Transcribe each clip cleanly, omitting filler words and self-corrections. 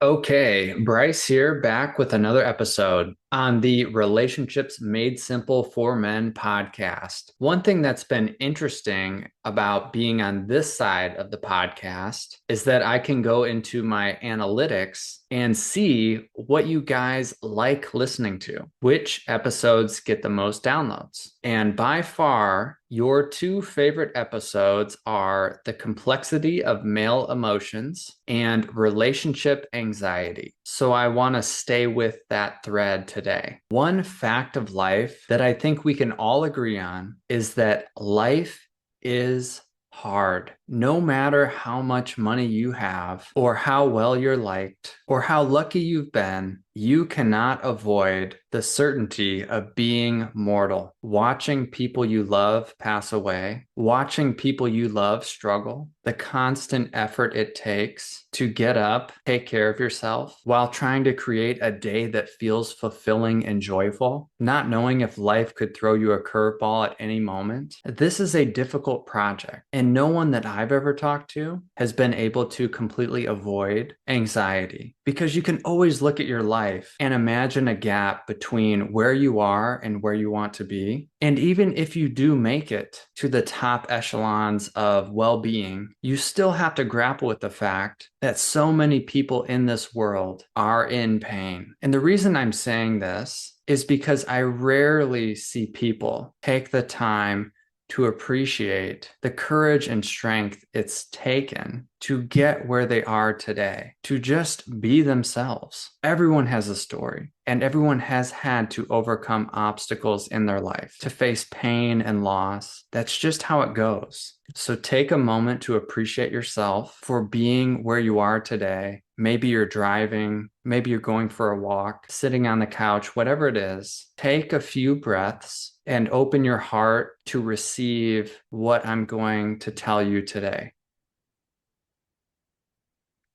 Okay, Bryce here, back with another episode on the Relationships Made Simple for Men podcast. One thing that's been interesting about being on this side of the podcast is that I can go into my analytics and see what you guys like listening to, which episodes get the most downloads. And by far, your two favorite episodes are The Complexity of Male Emotions and Relationship Anxiety. So I want to stay with that thread today. One fact of life that I think we can all agree on is that life is hard. No matter how much money you have, or how well you're liked, or how lucky you've been, you cannot avoid the certainty of being mortal. Watching people you love pass away, watching people you love struggle, the constant effort it takes to get up, take care of yourself, while trying to create a day that feels fulfilling and joyful, not knowing if life could throw you a curveball at any moment. This is a difficult project, and no one that I've ever talked to has been able to completely avoid anxiety, because you can always look at your life and imagine a gap between where you are and where you want to be. And even if you do make it to the top echelons of well-being, you still have to grapple with the fact that so many people in this world are in pain. And the reason I'm saying this is because I rarely see people take the time to appreciate the courage and strength it's taken to get where they are today, to just be themselves. Everyone has a story, and everyone has had to overcome obstacles in their life, to face pain and loss. That's just how it goes. So take a moment to appreciate yourself for being where you are today. Maybe you're driving, maybe you're going for a walk, sitting on the couch, whatever it is. Take a few breaths and open your heart to receive what I'm going to tell you today.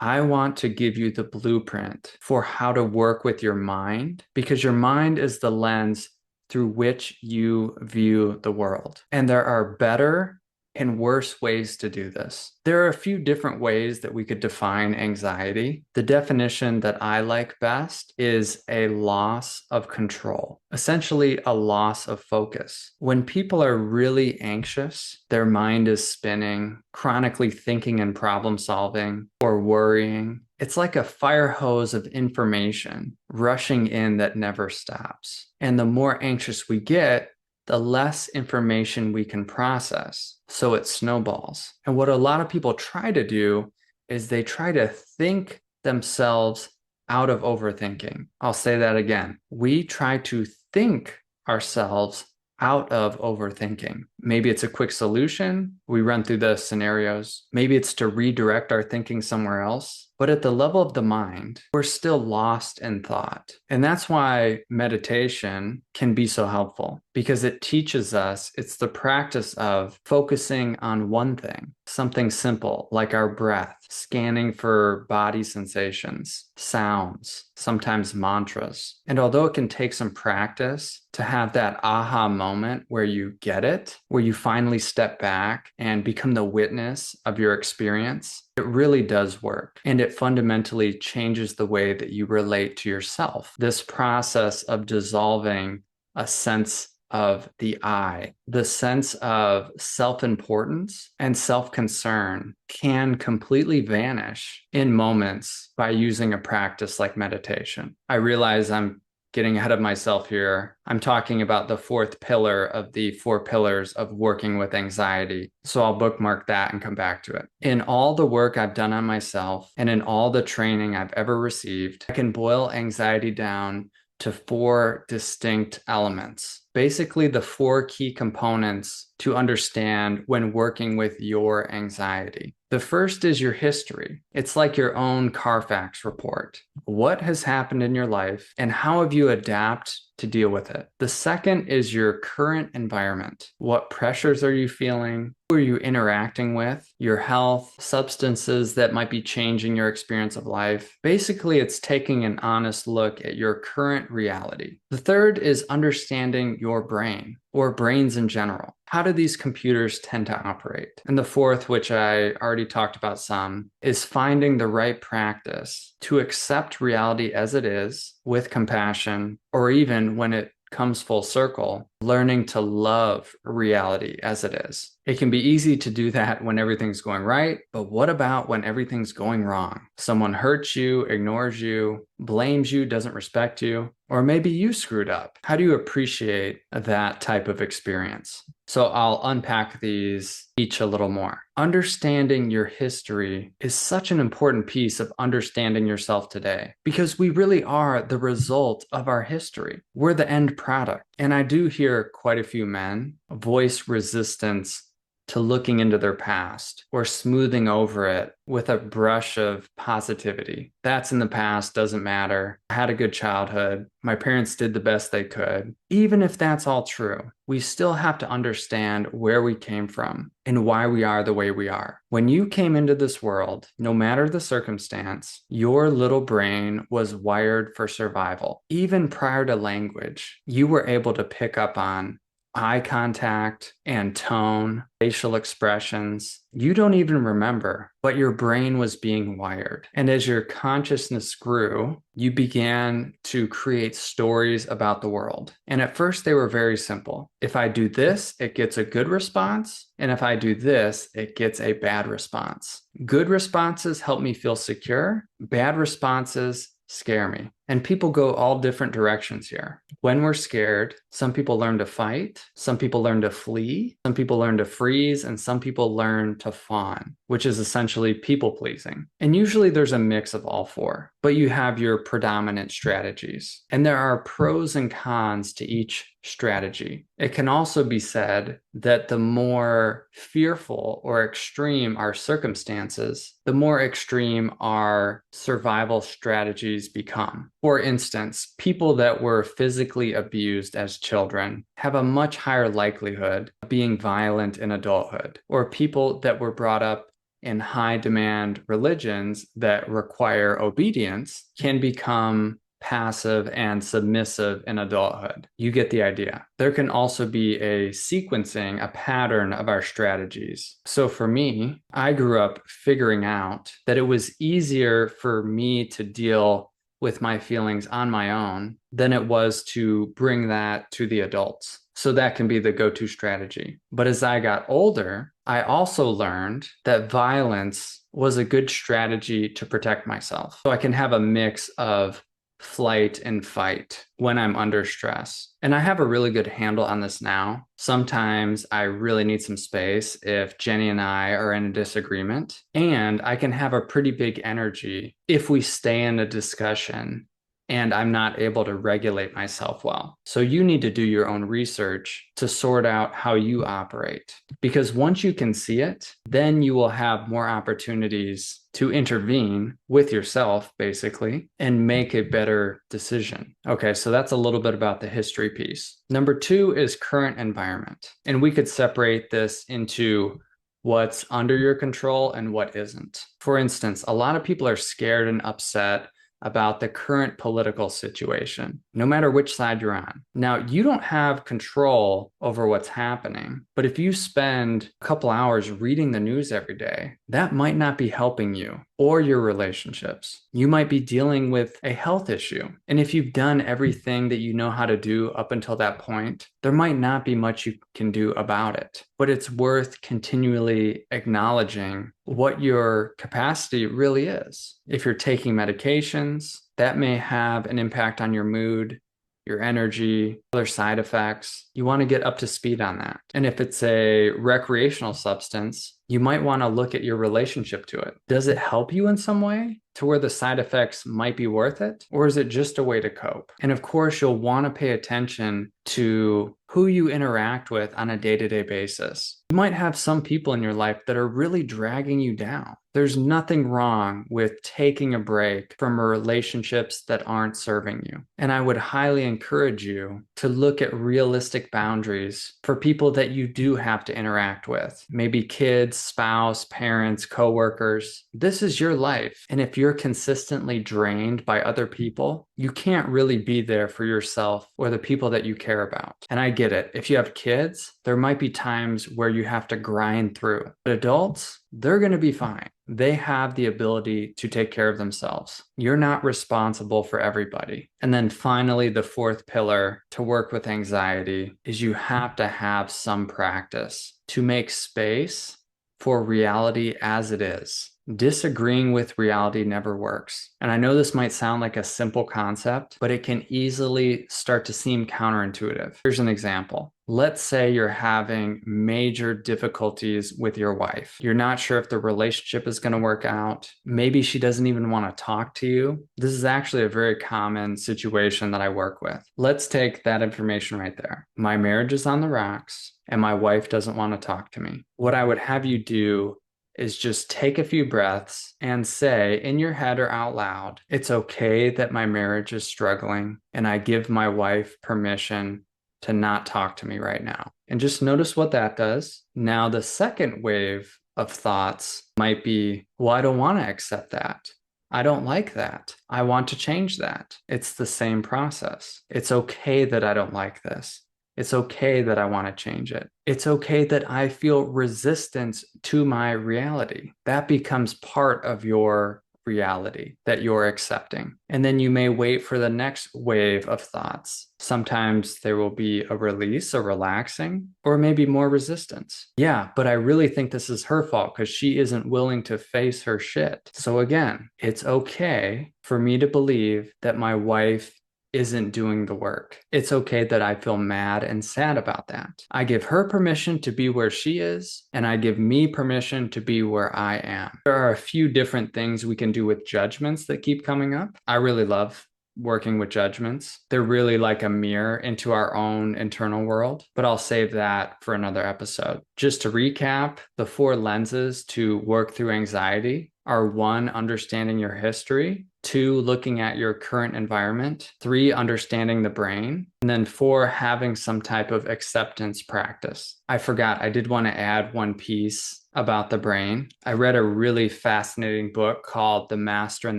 I want to give you the blueprint for how to work with your mind, because your mind is the lens through which you view the world. And there are better and worse ways to do this. There are a few different ways that we could define anxiety. The definition that I like best is a loss of control, essentially a loss of focus. When people are really anxious, their mind is spinning, chronically thinking and problem solving, or worrying. It's like a fire hose of information rushing in that never stops. And the more anxious we get, the less information we can process. So it snowballs. And what a lot of people try to do is they try to think themselves out of overthinking. I'll say that again. We try to think ourselves out of overthinking. Maybe it's a quick solution. We run through the scenarios. Maybe it's to redirect our thinking somewhere else. But at the level of the mind, we're still lost in thought. And that's why meditation can be so helpful, because it teaches us, it's the practice of focusing on one thing, something simple like our breath, scanning for body sensations, sounds, sometimes mantras. And although it can take some practice to have that aha moment where you get it, where you finally step back and become the witness of your experience, it really does work. And it fundamentally changes the way that you relate to yourself. This process of dissolving a sense of the I, the sense of self-importance and self-concern can completely vanish in moments by using a practice like meditation. I realize I'm getting ahead of myself here. I'm talking about the fourth pillar of the four pillars of working with anxiety. So I'll bookmark that and come back to it. In all the work I've done on myself and in all the training I've ever received, I can boil anxiety down to four distinct elements. Basically, the four key components to understand when working with your anxiety. The first is your history. It's like your own Carfax report. What has happened in your life and how have you adapted to deal with it? The second is your current environment. What pressures are you feeling? Who are you interacting with? Your health, substances that might be changing your experience of life. Basically, it's taking an honest look at your current reality. The third is understanding your brain. or brains in general? How do these computers tend to operate? And the fourth, which I already talked about some, is finding the right practice to accept reality as it is with compassion, or even when it comes full circle, learning to love reality as it is. It can be easy to do that when everything's going right, but what about when everything's going wrong? Someone hurts you, ignores you, blames you, doesn't respect you, or maybe you screwed up. How do you appreciate that type of experience? So I'll unpack these each a little more. Understanding your history is such an important piece of understanding yourself today because we really are the result of our history. We're the end product. And I do hear quite a few men voice resistance to looking into their past or smoothing over it with a brush of positivity. That's in the past, doesn't matter. I had a good childhood. My parents did the best they could. Even if that's all true, we still have to understand where we came from and why we are the way we are. When you came into this world, no matter the circumstance, your little brain was wired for survival. Even prior to language, you were able to pick up on eye contact and tone, facial expressions. You don't even remember, but your brain was being wired. And as your consciousness grew, you began to create stories about the world. And at first, they were very simple. If I do this, it gets a good response. And if I do this, it gets a bad response. Good responses help me feel secure. Bad responses scare me. And people go all different directions here. When we're scared, some people learn to fight, some people learn to flee, some people learn to freeze, and some people learn to fawn, which is essentially people pleasing. And usually there's a mix of all four, but you have your predominant strategies. And there are pros and cons to each strategy. It can also be said that the more fearful or extreme our circumstances, the more extreme our survival strategies become. For instance, people that were physically abused as children have a much higher likelihood of being violent in adulthood, or people that were brought up in high demand religions that require obedience can become passive and submissive in adulthood. You get the idea. There can also be a sequencing, a pattern of our strategies. So for me, I grew up figuring out that it was easier for me to deal with my feelings on my own than it was to bring that to the adults. So that can be the go-to strategy. But as I got older, I also learned that violence was a good strategy to protect myself. So I can have a mix of flight and fight when I'm under stress. And I have a really good handle on this now. Sometimes I really need some space if Jenny and I are in a disagreement, and I can have a pretty big energy if we stay in a discussion and I'm not able to regulate myself well. So you need to do your own research to sort out how you operate. Because once you can see it, then you will have more opportunities to intervene with yourself, basically, and make a better decision. Okay, so that's a little bit about the history piece. Number two is current environment. And we could separate this into what's under your control and what isn't. For instance, a lot of people are scared and upset about the current political situation, no matter which side you're on. Now, you don't have control over what's happening, but if you spend a couple hours reading the news every day, that might not be helping you or your relationships. You might be dealing with a health issue. And if you've done everything that you know how to do up until that point, there might not be much you can do about it. But it's worth continually acknowledging what your capacity really is. If you're taking medications, that may have an impact on your mood, your energy, other side effects. You want to get up to speed on that. And if it's a recreational substance, you might want to look at your relationship to it. Does it help you in some way to where the side effects might be worth it? Or is it just a way to cope? And of course, you'll want to pay attention to who you interact with on a day-to-day basis. You might have some people in your life that are really dragging you down. There's nothing wrong with taking a break from relationships that aren't serving you. And I would highly encourage you to look at realistic boundaries for people that you do have to interact with. Maybe kids, spouse, parents, coworkers. This is your life. And if you're consistently drained by other people, you can't really be there for yourself or the people that you care about. And I get it. If you have kids, there might be times where you have to grind through. But adults, they're going to be fine. They have the ability to take care of themselves. You're not responsible for everybody. And then finally, the fourth pillar to work with anxiety is you have to have some practice to make space for reality as it is. Disagreeing with reality never works. And I know this might sound like a simple concept, but it can easily start to seem counterintuitive. Here's an example. Let's say you're having major difficulties with your wife. You're not sure if the relationship is going to work out. Maybe she doesn't even want to talk to you. This is actually a very common situation that I work with. Let's take that information right there. My marriage is on the rocks and my wife doesn't want to talk to me. What I would have you do is just take a few breaths and say in your head or out loud, it's okay that my marriage is struggling and I give my wife permission to not talk to me right now. And just notice what that does. Now, the second wave of thoughts might be, well, I don't want to accept that. I don't like that. I want to change that. It's the same process. It's okay that I don't like this. It's okay that I want to change it. It's okay that I feel resistance to my reality. That becomes part of your reality that you're accepting. And then you may wait for the next wave of thoughts. Sometimes there will be a release, a relaxing, or maybe more resistance. Yeah, but I really think this is her fault because she isn't willing to face her shit. So again, it's okay for me to believe that my wife isn't doing the work. It's okay that I feel mad and sad about that. I give her permission to be where she is, and I give me permission to be where I am. There are a few different things we can do with judgments that keep coming up. I really love working with judgments. They're really like a mirror into our own internal world, but I'll save that for another episode. Just to recap, the 4 lenses to work through anxiety are 1, understanding your history, 2, looking at your current environment, 3, understanding the brain, and then 4, having some type of acceptance practice. I forgot, I did want to add one piece about the brain. I read a really fascinating book called The Master and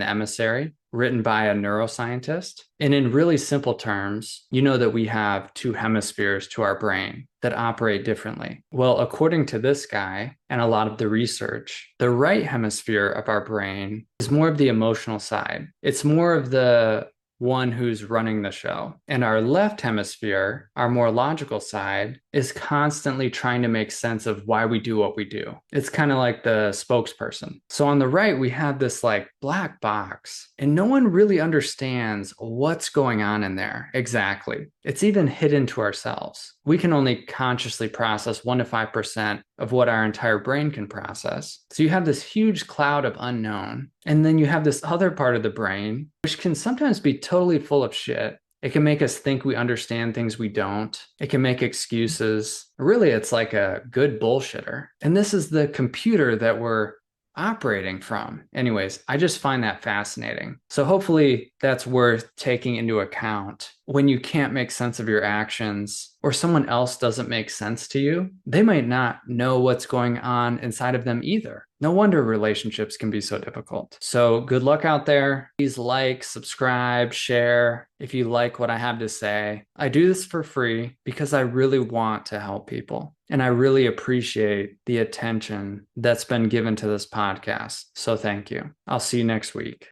the Emissary, written by a neuroscientist. And in really simple terms, you know that we have 2 hemispheres to our brain that operate differently. Well, according to this guy and a lot of the research, the right hemisphere of our brain is more of the emotional side. It's more of the one who's running the show. And our left hemisphere, our more logical side, is constantly trying to make sense of why we do what we do. It's kind of like the spokesperson. So on the right, we have this like black box, and no one really understands what's going on in there exactly. It's even hidden to ourselves. We can only consciously process 1 to 5% of what our entire brain can process. So you have this huge cloud of unknown. And then you have this other part of the brain, which can sometimes be totally full of shit. It can make us think we understand things we don't. It can make excuses. Really, it's like a good bullshitter. And this is the computer that we're operating from. Anyways, I just find that fascinating. So hopefully that's worth taking into account when you can't make sense of your actions or someone else doesn't make sense to you. They might not know what's going on inside of them either. No wonder relationships can be so difficult. So good luck out there. Please like, subscribe, share if you like what I have to say. I do this for free because I really want to help people. And I really appreciate the attention that's been given to this podcast. So thank you. I'll see you next week.